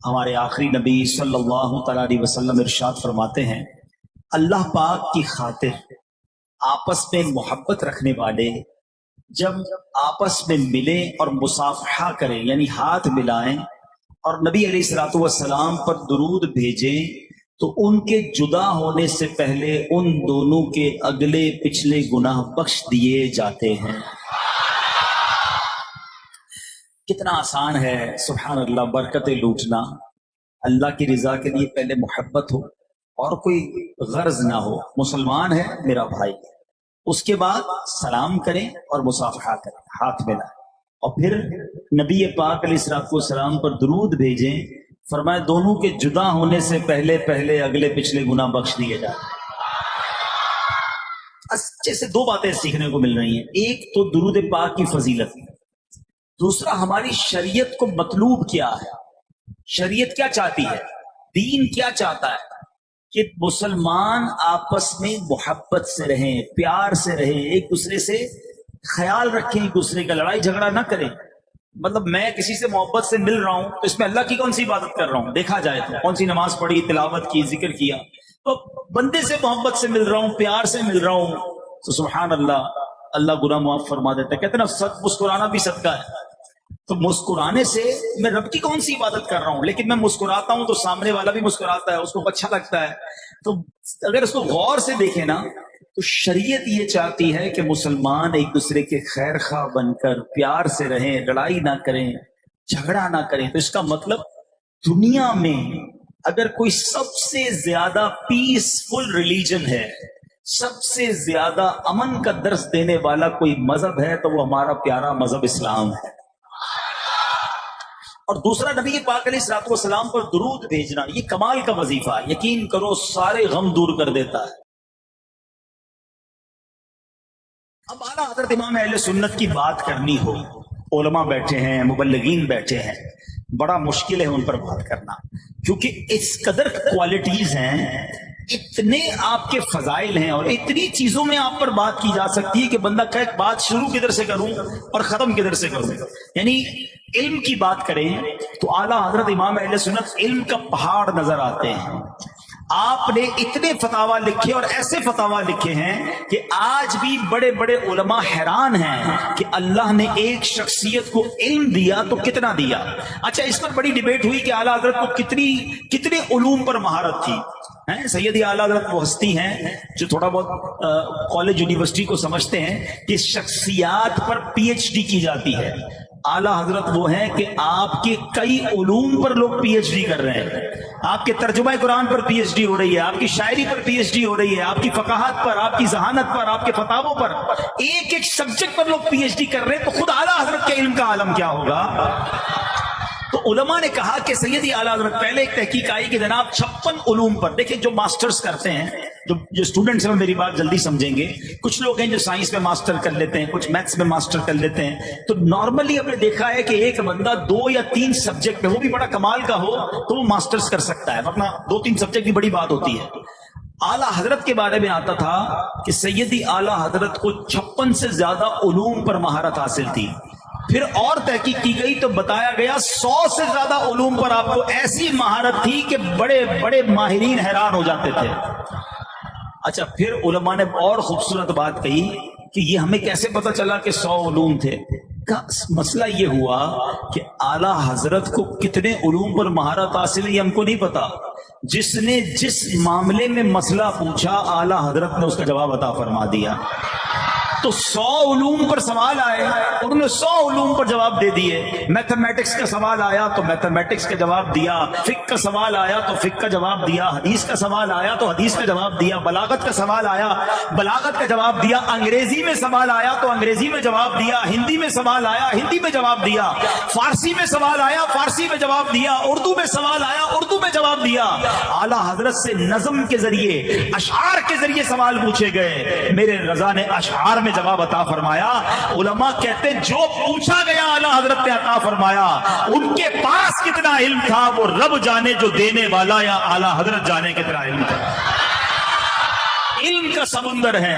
ہمارے آخری نبی صلی اللہ تعالی علیہ وسلم ارشاد فرماتے ہیں، اللہ پاک کی خاطر آپس میں محبت رکھنے والے جب آپس میں ملیں اور مصافحہ کریں یعنی ہاتھ ملائیں اور نبی علیہ الصلوۃ والسلام پر درود بھیجیں تو ان کے جدا ہونے سے پہلے ان دونوں کے اگلے پچھلے گناہ بخش دیے جاتے ہیں۔ کتنا آسان ہے سبحان اللہ برکتیں لوٹنا۔ اللہ کی رضا کے لیے پہلے محبت ہو اور کوئی غرض نہ ہو، مسلمان ہے میرا بھائی، اس کے بعد سلام کریں اور مصافحہ کریں، ہاتھ ملائیں، اور پھر نبی پاک علیہ الصلوۃ والسلام پر درود بھیجیں۔ فرمایا دونوں کے جدا ہونے سے پہلے پہلے اگلے پچھلے گناہ بخش دیے جائیں۔ اچھے سے دو باتیں سیکھنے کو مل رہی ہیں، ایک تو درود پاک کی فضیلت، دوسرا ہماری شریعت کو مطلوب کیا ہے، شریعت کیا چاہتی ہے، دین کیا چاہتا ہے کہ مسلمان آپس میں محبت سے رہیں، پیار سے رہیں، ایک دوسرے سے خیال رکھیں، ایک دوسرے کا لڑائی جھگڑا نہ کریں۔ مطلب میں کسی سے محبت سے مل رہا ہوں تو اس میں اللہ کی کون سی عبادت کر رہا ہوں؟ دیکھا جائے تو کون سی نماز پڑھی، تلاوت کی، ذکر کیا، تو بندے سے محبت سے مل رہا ہوں، پیار سے مل رہا ہوں تو سبحان اللہ، اللہ گناہ معاف فرما دیتا ہے۔ کہتے ہیں نا مسکرانا بھی صدقہ ہے، تو مسکرانے سے میں رب کی کون سی عبادت کر رہا ہوں، لیکن میں مسکراتا ہوں تو سامنے والا بھی مسکراتا ہے، اس کو اچھا لگتا ہے۔ تو اگر اس کو غور سے دیکھیں نا تو شریعت یہ چاہتی ہے کہ مسلمان ایک دوسرے کے خیر خواہ بن کر پیار سے رہیں، لڑائی نہ کریں، جھگڑا نہ کریں۔ تو اس کا مطلب دنیا میں اگر کوئی سب سے زیادہ پیسفل ریلیجن ہے، سب سے زیادہ امن کا درس دینے والا کوئی مذہب ہے تو وہ ہمارا پیارا مذہب اسلام ہے۔ اور دوسرا نبی پاک علیہ الصلوۃ والسلام پر درود بھیجنا، یہ کمال کا وظیفہ ہے، یقین کرو سارے غم دور کر دیتا ہے۔ اب اعلیٰ حضرت امام اہل سنت کی بات کرنی ہو، علماء بیٹھے ہیں، مبلغین بیٹھے ہیں، بڑا مشکل ہے ان پر بات کرنا، کیونکہ اس قدر کوالٹیز ہیں، اتنے آپ کے فضائل ہیں اور اتنی چیزوں میں آپ پر بات کی جا سکتی ہے کہ بندہ کہ بات شروع کدھر سے کروں اور ختم کدھر سے کروں۔ یعنی علم کی بات کریں تو اعلیٰ حضرت امام اہل سنت علم کا پہاڑ نظر آتے ہیں۔ آپ نے اتنے فتاوی لکھے اور ایسے فتاوی لکھے ہیں کہ آج بھی بڑے بڑے علماء حیران ہیں کہ اللہ نے ایک شخصیت کو علم دیا تو کتنا دیا۔ اچھا، اس پر بڑی ڈیبیٹ ہوئی کہ اعلیٰ حضرت کو کتنے علوم پر مہارت تھی۔ سیدی اعلیٰ حضرت وہ ہستی ہیں جو تھوڑا بہت کالج یونیورسٹی کو سمجھتے ہیں کہ شخصیات پر پی ایچ ڈی کی جاتی ہے۔ اعلیٰ حضرت وہ ہیں کہ آپ کے کئی علوم پر لوگ پی ایچ ڈی کر رہے ہیں، آپ کے ترجمہ قرآن پر پی ایچ ڈی ہو رہی ہے، آپ کی شاعری پر پی ایچ ڈی ہو رہی ہے، آپ کی فقاہت پر، آپ کی ذہانت پر، آپ کے فتاووں پر، ایک ایک سبجیکٹ پر لوگ پی ایچ ڈی کر رہے ہیں، تو خود اعلیٰ حضرت کے علم کا عالم کیا ہوگا۔ تو علماء نے کہا کہ سیدی اعلیٰ حضرت، پہلے ایک تحقیق آئی کہ جناب 56 علوم پر، دیکھیں جو ماسٹرز کرتے ہیں، جو اسٹوڈنٹس ہیں میری بات جلدی سمجھیں گے، کچھ لوگ ہیں جو سائنس میں ماسٹر کر لیتے ہیں، کچھ میتھس میں ماسٹر کر لیتے ہیں، تو نارملی ہم نے دیکھا ہے کہ ایک بندہ 2 یا 3 سبجیکٹ میں، وہ بھی بڑا کمال کا ہو تو وہ ماسٹرز کر سکتا ہے، ورنہ 2-3 سبجیکٹ بھی بڑی بات ہوتی ہے۔ اعلیٰ حضرت کے بارے میں آتا تھا کہ سیدی اعلیٰ حضرت کو 56 سے زیادہ علوم پر مہارت حاصل تھی۔ پھر اور تحقیق کی گئی تو بتایا گیا 100 سے زیادہ علوم پر آپ کو ایسی مہارت تھی کہ بڑے بڑے ماہرین حیران ہو جاتے تھے۔ اچھا، پھر علماء نے اور خوبصورت بات کہی کہ یہ ہمیں کیسے پتا چلا کہ 100 علوم تھے۔ مسئلہ یہ ہوا کہ اعلیٰ حضرت کو کتنے علوم پر مہارت حاصل ہے یہ ہم کو نہیں پتا، جس نے جس معاملے میں مسئلہ پوچھا اعلیٰ حضرت نے اس کا جواب عطا فرما دیا۔ تو 100 علوم پر سوال آئے، انہوں نے 100 علوم پر جواب دے دیے۔ میتھمیٹکس کا سوال آیا تو میتھمیٹکس کا جواب دیا، فقہ کا سوال آیا تو فقہ کا جواب دیا، حدیث کا سوال آیا تو حدیث کا جواب دیا، بلاغت کا سوال آیا بلاغت کا جواب دیا، انگریزی میں سوال آیا تو انگریزی میں جواب دیا، ہندی میں سوال آیا ہندی میں جواب دیا، فارسی میں سوال آیا فارسی میں جواب دیا، اردو میں سوال آیا اردو میں جواب دیا۔ اعلیٰ حضرت سے نظم کے ذریعے، اشعار کے ذریعے سوال پوچھے گئے، میرے رضا نے اشعار میں جواب عطا فرمایا۔ علماء کہتے ہیں جو پوچھا گیا اعلیٰ حضرت نے عطا فرمایا۔ ان کے پاس کتنا علم تھا وہ رب جانے، جو دینے والا یا اعلیٰ حضرت جانے کتنا علم تھا۔ علم کا سمندر ہے۔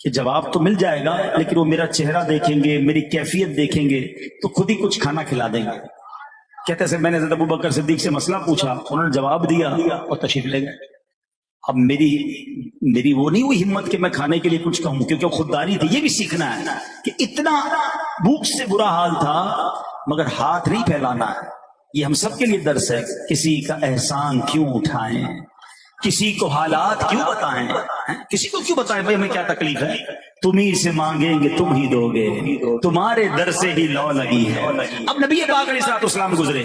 کہ جواب تو مل جائے گا لیکن وہ میرا چہرہ دیکھیں گے، میری کیفیت دیکھیں گے تو خود ہی کچھ کھانا کھلا دیں گے۔ کہتے ہیں میں نے حضرت ابوبکر صدیق سے مسئلہ پوچھا، انہوں نے جواب دیا اور تشریف لے گئے۔ اب میری وہ نہیں ہوئی ہمت کہ میں کھانے کے لیے کچھ کہوں، کیونکہ خودداری تھی۔ یہ بھی سیکھنا ہے کہ اتنا بھوک سے برا حال تھا مگر ہاتھ نہیں پھیلانا ہے۔ یہ ہم سب کے لیے درس ہے، کسی کا احسان کیوں اٹھائیں، کسی کو حالات کیوں بتائیں، کسی کو کیوں بتائیں بھائی ہمیں کیا تکلیف ہے، تم ہی سے مانگیں گے تم ہی دو گے، تمہارے در سے ہی لو لگی ہے۔ اب نبی پاک علیہ الصلوۃ والسلام گزرے،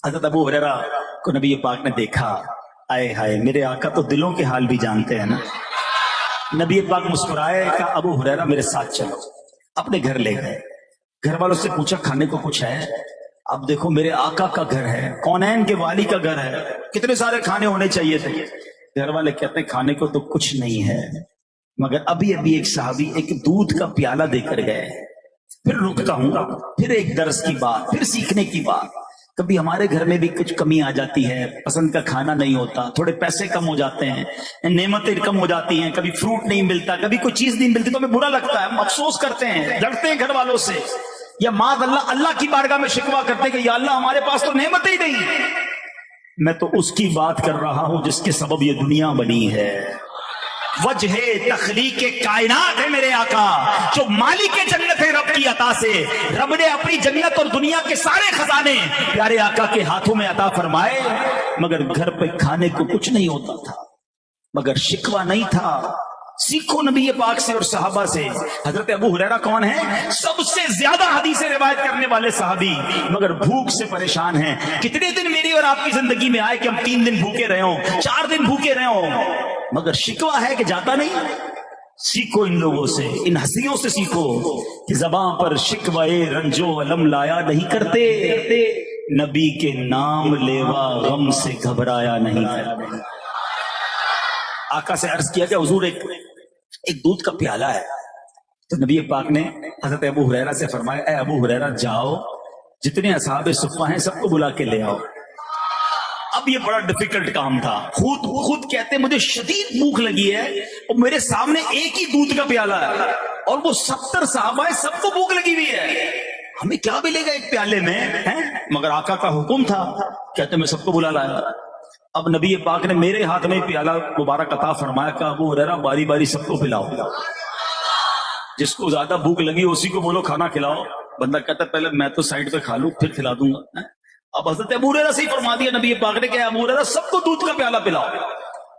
حضرت ابو ہریرہ کو نبی پاک نے دیکھا، آئے ہائے میرے آقا تو دلوں کے حال بھی جانتے ہیں نا۔ نبی پاک مسکرائے، کہا ابو ہریرہ میرے ساتھ چلو۔ اپنے گھر لے گئے، گھر والوں سے پوچھا کھانے کو کچھ ہے؟ اب دیکھو میرے آقا کا گھر ہے، کونین کے والی کا گھر ہے، کتنے سارے کھانے ہونے چاہیے تھے۔ گھر والے کہتے ہیں کھانے کو تو کچھ نہیں ہے، مگر ابھی ایک صحابی ایک دودھ کا پیالہ دے کر گئے۔ پھر رکتا ہوں، پھر ایک درس کی بات، پھر سیکھنے کی بات۔ کبھی ہمارے گھر میں بھی کچھ کمی آ جاتی ہے، پسند کا کھانا نہیں ہوتا، تھوڑے پیسے کم ہو جاتے ہیں، نعمتیں کم ہو جاتی ہیں، کبھی فروٹ نہیں ملتا، کبھی کوئی چیز نہیں ملتی تو ہمیں برا لگتا ہے، ہم افسوس کرتے ہیں، لڑتے ہیں گھر والوں سے، یا معاذ اللہ کی بارگاہ میں شکوہ کرتے ہیں کہ یا اللہ ہمارے پاس تو نعمتیں ہی نہیں۔ میں تو اس کی بات کر رہا ہوں جس کے سبب یہ دنیا بنی ہے۔ وجہ تخلیق کائنات ہے میرے آقا، جو مالک جنت ہے رب کی عطا سے۔ رب نے اپنی جنت اور دنیا کے سارے خزانے پیارے آقا کے ہاتھوں میں عطا فرمائے، مگر گھر پہ کھانے کو کچھ نہیں ہوتا تھا، مگر شکوہ نہیں تھا۔ سیکھو نبی پاک سے اور صحابہ سے۔ حضرت ابو ہریرہ کون ہیں؟ سب سے زیادہ حدیثیں روایت کرنے والے صحابی، مگر بھوک سے پریشان ہیں۔ کتنے دن میری اور آپ کی زندگی میں آئے کہ ہم 3 دن بھوکے رہے ہوں، 4 دن بھوکے رہے ہوں، مگر شکوہ ہے کہ جاتا نہیں۔ سیکھو ان لوگوں سے، ان ہستیوں سے سیکھو کہ زباں پر شکوہ رنج و الم لایا نہیں کرتے، نبی کے نام لیوا غم سے گھبرایا نہیں کرتے۔ آقا سے عرض کیا کہ حضور ایک دودھ کا پیالہ ہے، تو نبی پاک نے حضرت ابو ہریرہ سے فرمایا اے ابو ہریرہ جاؤ، جتنے اصحاب صفہ ہیں سب کو بلا کے لے آؤ۔ اب یہ بڑا ڈیفیکلٹ کام تھا، خود کہتے ہیں مجھے شدید بھوک لگی ہے اور میرے سامنے ایک ہی دودھ کا پیالہ ہے اور وہ 70 صحابہ ہیں، سب کو بھوک لگی ہوئی ہے، ہمیں کیا ملے گا ایک پیالے میں؟ مگر آقا کا حکم تھا، کہتے میں سب کو بلا لایا۔ اب نبی پاک نے میرے ہاتھ میں پیالہ مبارک عطا فرمایا کہ ابو ہریرہ باری باری سب کو پلاؤ، جس کو زیادہ بھوک لگی اسی کو بولو کھانا کھلاؤ۔ بندہ کہتا ہے پہلے میں تو سائڈ پہ کھا لوں پھر کھلا دوں گا۔ اب حضرت ابو ہریرہ سے ہی فرما دیا نبی پاک نے کہ ابو ہریرہ سب کو دودھ کا پیالہ پلاؤ۔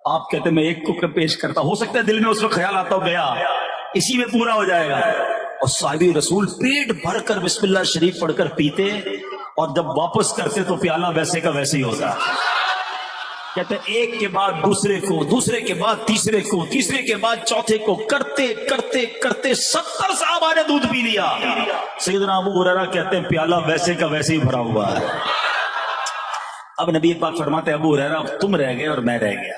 آپ کہتے ہیں میں ایک کو پیش کرتا، ہو سکتا ہے دل میں اس وقت خیال آتا ہو گیا اسی میں پورا ہو جائے گا، اور صحابی رسول پیٹ بھر کر بسم اللہ شریف پڑھ کر پیتے، اور جب واپس کرتے تو پیالہ ویسے کا ویسے ہی ہوتا۔ کہتے ایک کے بعد دوسرے کو، دوسرے کے بعد تیسرے کو، تیسرے کے بعد چوتھے کو، کرتے کرتے کرتے 70 صحابہ نے دودھ پی لیا۔ سیدنا ابو ہریرہ کہتے ہیں پیالہ ویسے کا ویسے ہی بھرا ہوا ہے۔ اب نبی پاک فرماتے ابو ہریرہ اب تم رہ گئے اور میں رہ گیا،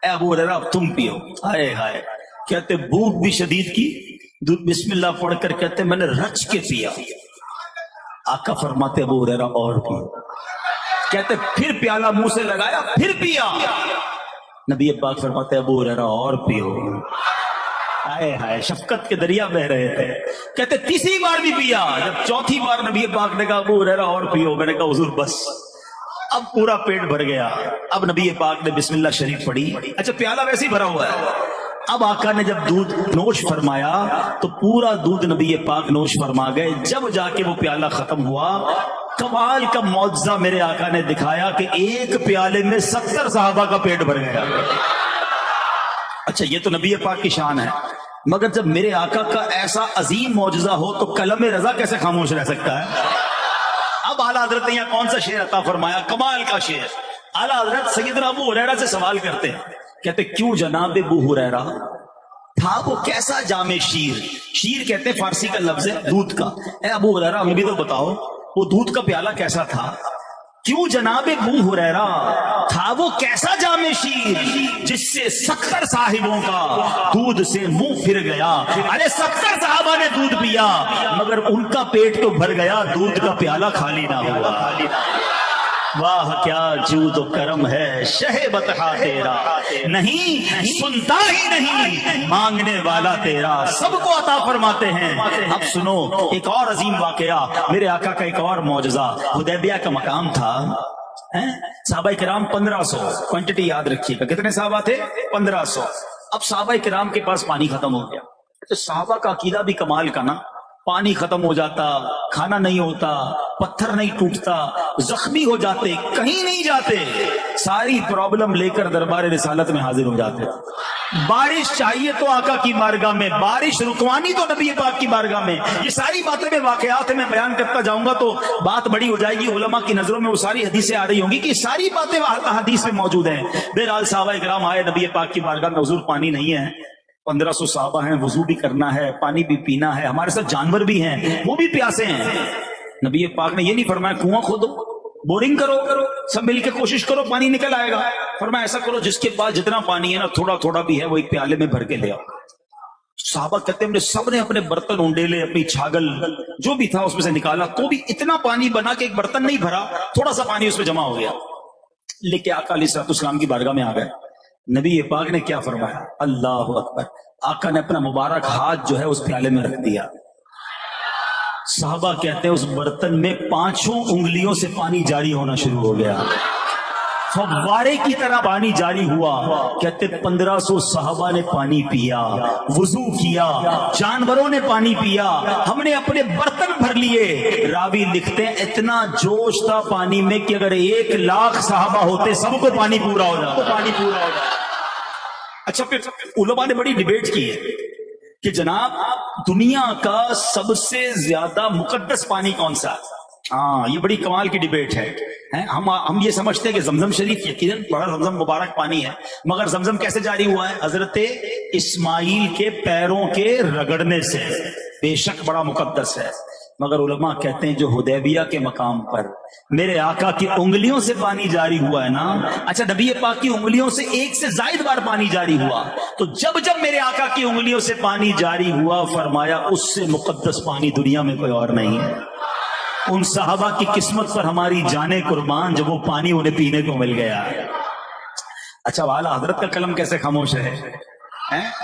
اے ابو ہریرہ اب تم پیو۔ ہائے ہائے، کہتے بھوک بھی شدید کی، دودھ بسم اللہ پڑھ کر کہتے میں نے رچ کے پیا۔ آقا فرماتے ابو ہریرہ اور پیو، کہتے پھر پیالہ منہ سے لگایا پھر پیا۔ نبی پاک فرماتے ابو ہریرہ اور پیو۔ ہائے ہائے، شفقت کے دریا بہ رہے تھے۔ کہتے تیسری بار بھی پیا، جب چوتھی بار نبی پاک نے کہا ابو ہریرہ اور پیو، میں نے کہا حضور بس، اب پورا پیٹ بھر گیا۔ اب نبی پاک نے بسم اللہ شریف پڑھی، اچھا پیالہ ویسے ہی بھرا ہوا ہے۔ اب آقا نے جب دودھ نوش فرمایا تو پورا دودھ نبی پاک نوش فرما گئے۔ جب جا کے وہ پیالہ ختم ہوا، کمال کا معجزہ میرے آقا نے دکھایا کہ ایک پیالے میں 70 صحابہ کا پیٹ بھر گیا۔ اچھا یہ تو نبی پاک کی شان ہے، مگر جب میرے آقا کا ایسا عظیم معجزہ ہو تو قلم رضا کیسے خاموش رہ سکتا ہے؟ اب اعلیٰ حضرت نے یہاں کون سا شعر عطا فرمایا، کمال کا شعر۔ اعلیٰ حضرت سیدنا ابو ہریرہ سے سوال کرتے ہیں، کہتے کیوں جناب ابو ہریرہ تھا وہ کیسا جام شیر؟ شیر کہتے فارسی کا لفظ ہے دودھ کا۔ اے ابو ہریرہ ہمیں بھی تو بتاؤ وہ دودھ کا پیالہ کیسا تھا؟ کیوں جناب ابو ہریرہ تھا وہ کیسا جام شیر جس سے 70 صاحبوں کا دودھ سے منہ پھر گیا؟ ارے 70 صحابہ نے دودھ پیا مگر ان کا پیٹ تو بھر گیا، دودھ کا پیالہ خالی نہ ہوا۔ واہ کیا جود و کرم ہے شہ بطحا تیرا، نہیں سنتا ہی نہیں مانگنے والا تیرا، سب کو عطا فرماتے ہیں۔ اب سنو ایک اور عظیم واقعہ، میرے آقا کا ایک اور معجزہ۔ حدیبیہ کا مقام تھا، صحابہ کرام 1500، کوانٹٹی یاد رکھیے گا، کتنے صحابہ تھے؟ 1500۔ اب صحابہ کرام کے پاس پانی ختم ہو گیا، تو صحابہ کا عقیدہ بھی کمال کا نا، پانی ختم ہو جاتا، کھانا نہیں ہوتا، پتھر نہیں ٹوٹتا، زخمی ہو جاتے، کہیں نہیں جاتے، ساری پرابلم لے کر دربار رسالت میں حاضر ہو جاتے۔ بارش چاہیے تو آقا کی بارگاہ میں، بارش رکوانی تو نبی پاک کی بارگاہ میں۔ یہ ساری باتیں میں واقعات میں بیان کرتا جاؤں گا تو بات بڑی ہو جائے گی، علماء کی نظروں میں وہ ساری حدیثیں آ رہی ہوں گی کہ ساری باتیں حدیث میں موجود ہیں۔ بہرحال صحابہ کرام آئے نبی پاک کی بارگاہ میں، حضور پانی نہیں ہے، 1500 صحابہ ہیں، وضو بھی کرنا ہے، پانی بھی پینا ہے، ہمارے ساتھ جانور بھی ہیں، وہ بھی پیاسے ہیں۔ نبی پاک نے یہ نہیں فرمایا کنواں کھودو، بورنگ کرو، سب مل کے کوشش کرو پانی نکل آئے گا۔ فرمایا ایسا کرو جس کے پاس جتنا پانی ہے نا، تھوڑا تھوڑا بھی ہے، وہ ایک پیالے میں بھر کے لے آؤ۔ صحابہ کہتے ہیں سب نے اپنے برتن اونڈیلے، اپنی چھاگل جو بھی تھا اس میں سے نکالا، تو بھی اتنا پانی بنا کہ ایک برتن نہیں بھرا، تھوڑا سا پانی اس میں جمع ہو گیا، لے کے آقا علیہ السلام کی بارگاہ میں آ گئے۔ نبی پاک نے کیا فرمایا؟ اللہ اکبر! آقا نے اپنا مبارک ہاتھ جو ہے اس پیالے میں رکھ دیا۔ صحابہ کہتے ہیں اس برتن میں 5 انگلیوں سے پانی جاری ہونا شروع ہو گیا، فوارے کی طرح پانی جاری ہوا۔ کہتے 1500 صحابہ نے پانی پیا، وضو کیا، جانوروں نے پانی پیا، ہم نے اپنے برتن بھر لیے۔ راوی لکھتے ہیں اتنا جوش تھا پانی میں کہ اگر 1 لاکھ صحابہ ہوتے سب کو پانی پورا ہو جاتا۔ اچھا پھر علماء نے بڑی ڈیبیٹ کی ہے کہ جناب دنیا کا سب سے زیادہ مقدس پانی کون سا؟ ہاں یہ بڑی کمال کی ڈیبیٹ ہے۔ ہم یہ سمجھتے ہیں کہ زمزم شریف یقیناً بڑا زمزم مبارک پانی ہے، مگر زمزم کیسے جاری ہوا ہے؟ حضرت اسماعیل کے پیروں کے رگڑنے سے، بے شک بڑا مقدس ہے، مگر علماء کہتے ہیں جو حدیبیہ کے مقام پر میرے آقا کی انگلیوں سے پانی جاری ہوا ہے نا، اچھا نبی پاک کی انگلیوں سے 1 سے زائد بار پانی جاری ہوا، تو جب جب میرے آقا کی انگلیوں سے پانی جاری ہوا، فرمایا اس سے مقدس پانی دنیا میں کوئی اور نہیں ہے۔ ان صحابہ کی قسمت پر ہماری جانیں قربان جب وہ پانی انہیں پینے کو مل گیا۔ اچھا والا حضرت کا قلم کیسے خاموش ہے؟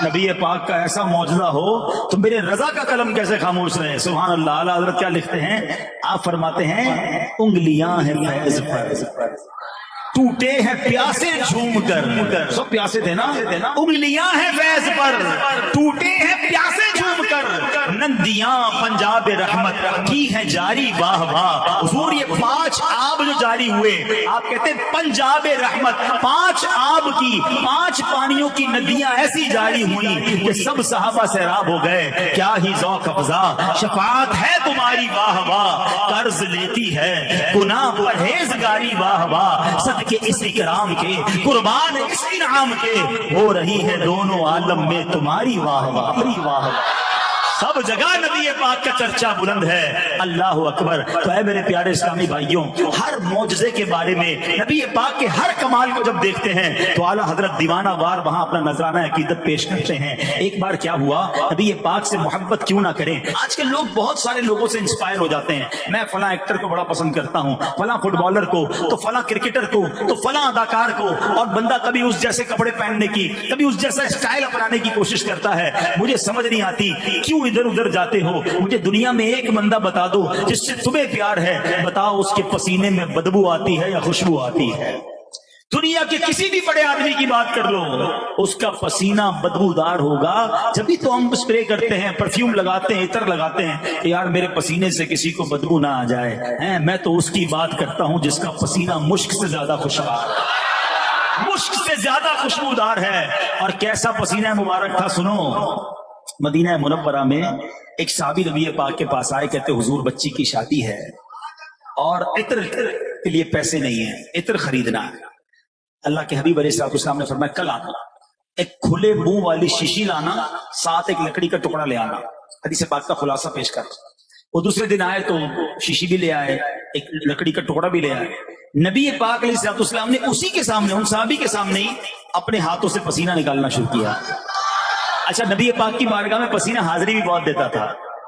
نبی پاک کا ایسا معجزہ ہو تو میرے رضا کا قلم کیسے خاموش رہے؟ سبحان اللہ۔ اعلیٰ حضرت کیا لکھتے ہیں؟ آپ فرماتے ہیں انگلیاں ہیں فیض پر، ٹوٹے ہیں پیاسے جھوم کر، سب پیاسے تھے نا، انگلیاں ہیں فیض پر، ٹوٹے ہیں پیاسے جھوم کر، نندیاں پنجاب رحمت کی ہیں جاری، واہ واہ۔ حضور یہ 5 آب جو جاری ہوئے، آپ کہتے ہیں پنجاب رحمت، 5 آب کی، 5 پانیوں کی ندیاں ایسی جاری ہوئی کہ سب صحابہ سیراب ہو گئے۔ کیا ہی ذوق افزا شفاعت ہے تمہاری، واہ واہ۔ قرض لیتی ہے گناہ پرہیزگاری، واہ واہ۔ صدقے اس اکرام کے، قربان اس انعام کے، ہو رہی ہے دونوں عالم میں تمہاری، واہ واہ واہ واہ۔ سب جگہ نبی پاک کا چرچا بلند ہے، اللہ اکبر۔ تو اے میرے پیارے اسلامی بھائیوں، ہر معجزے کے بارے میں، نبی پاک کے ہر کمال کو جب دیکھتے ہیں تو اعلیٰ حضرت دیوانہ وار وہاں اپنا نذرانہ عقیدت پیش کرتے ہیں۔ ایک بار کیا ہوا، نبی پاک سے محبت کیوں نہ کریں؟ آج کل لوگ بہت سارے لوگوں سے انسپائر ہو جاتے ہیں، میں فلاں ایکٹر کو بڑا پسند کرتا ہوں، فلاں فٹ بالر کو، تو فلاں کرکٹر کو، تو فلاں اداکار کو، اور بندہ کبھی اس جیسے کپڑے پہننے کی، کبھی اس جیسا اسٹائل اپنانے کی کوشش کرتا ہے۔ مجھے سمجھ نہیں آتی کیوں ادھر ادھر جاتے ہو؟ مجھے دنیا میں ایک بندہ بتا دو جس سے تمہیں پیار ہے، بتاؤ اس کے پسینے میں بدبو آتی ہے یا خوشبو آتی ہے؟ دنیا کے کسی بھی بڑے آدمی کی بات کر لو، اس کا پسینہ بدبودار ہوگا، جبھی تو ہم اسپرے کرتے ہیں، پرفیوم لگاتے ہیں، عطر لگاتے ہیں کہ یار میرے پسینے سے کسی کو بدبو نہ آ جائے۔ میں تو اس کی بات کرتا ہوں جس کا پسینہ مشک سے زیادہ خوشبودار ہے، مشک سے زیادہ خوشبودار ہے۔ اور کیسا پسینہ مبارک تھا سنو۔ مدینہ منورہ میں ایک صحابی نبی پاک کے پاس آئے، کہتے حضور بچی کی شادی ہے اور عطر کے لیے پیسے نہیں ہیں، عطر خریدنا ہے۔ اللہ کے حبیب علیہ السلام نے فرمایا کل آنا، ایک کھلے منہ والی شیشی لانا، ساتھ ایک لکڑی کا ٹکڑا لے آنا۔ حدیث پاک کا خلاصہ پیش کر۔ وہ دوسرے دن آئے تو شیشی بھی لے آئے، ایک لکڑی کا ٹکڑا بھی لے آئے۔ نبی پاک علیہ السلام نے اسی کے سامنے، ان صحابی کے سامنے ہی اپنے ہاتھوں سے پسینہ نکالنا شروع کیا۔ اچھا نبی پاک کی بارگاہ میں پسینہ حاضری بھی بہت دیتا تھا،